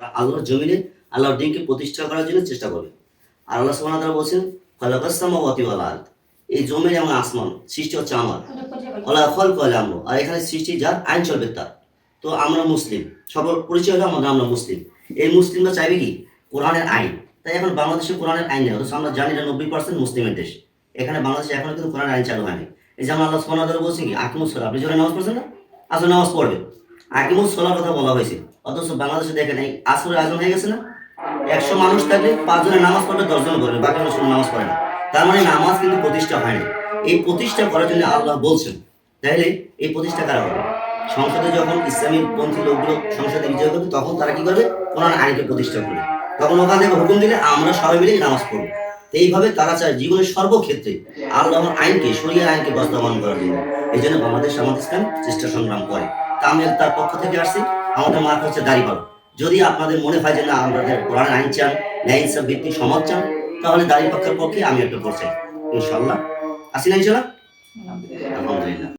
আল্লাহর জমিনে আল্লাহর দিনকে প্রতিষ্ঠা করার জন্য চেষ্টা করবে। আর আল্লাহ সুবহানাহু ওয়া তাআলা বলছেন, খালাকাস সামাওয়াতি ওয়াল আরদ। এই জমিন এবং আসমান সৃষ্টি হচ্ছে আমার। ওয়ালা খালকাল আমর। আর এখানে সৃষ্টি যার, আইন চলবে তার। তো আমরা মুসলিম, সকল পরিচয় হলো আমাদের, আমরা মুসলিম। এই মুসলিমরা চাইবে কি? কোরআনের আইন। তাই এখন বাংলাদেশে কোরআনের আইন নেই, অথচ আমরা জানি এটা 90% মুসলিমের দেশ। এখানে বাংলাদেশে এখনো কিন্তু কোরআনের আইন চালু হয়নি। এই যেমন আল্লাহ সুবহানাহু ওয়া তাআলা বলছেন কি, আকিমুস সালাহ। আপনি জোরে নামাজ পড়ছেন না? আসলে নামাজ পড়বেন। আকিমুস সালাহর কথা বলা হয়েছে। অথচ বাংলাদেশে দেখেন এই আসরের আয়োজন হয়ে গেছে না? 100 মানুষ থাকলে 5 জনের নামাজ পড়বে, 10 জন করবে, বাকি মানুষ নামাজ পড়ে না। তার মানে নামাজ কিন্তু প্রতিষ্ঠা হয় না। এই প্রতিষ্ঠা করার জন্য আল্লাহ বলছেন। তাইলে এই প্রতিষ্ঠা কারা হবে? সংসদে যখন ইসলামী পন্থী লোকগুলো সংসদে বিজয় করবে, তখন তারা কি করবে? কোরআন আইনকে প্রতিষ্ঠা করবে। তখন ওখান থেকে হুকুম দিলে আমরা সবাই মিলে নামাজ পড়বো। এইভাবে তারা চায় জীবনের সর্বক্ষেত্রে আল্লাহর আইনকে, শরিয়ার আইনকে বাস্তবায়ন করার জন্য। এই জন্য বাংলাদেশ জামাত ইসলাম চেষ্টা সংগ্রাম করে। তা আমি তার পক্ষ থেকে আসছি। আমাদের মার্ক হচ্ছে দাড়িপাল্লা। যদি আপনাদের মনে হয় যে না, আমাদের কোরআন আইন চান, ন্যায় ইনসাফ ভিত্তিক সমাজ চান, তাহলে দাড়ি পাক্কার পক্ষে আমি একটা করছি ইনশাল্লাহ। আসি না ইনশাল্লাহ? আলহামদুলিল্লাহ।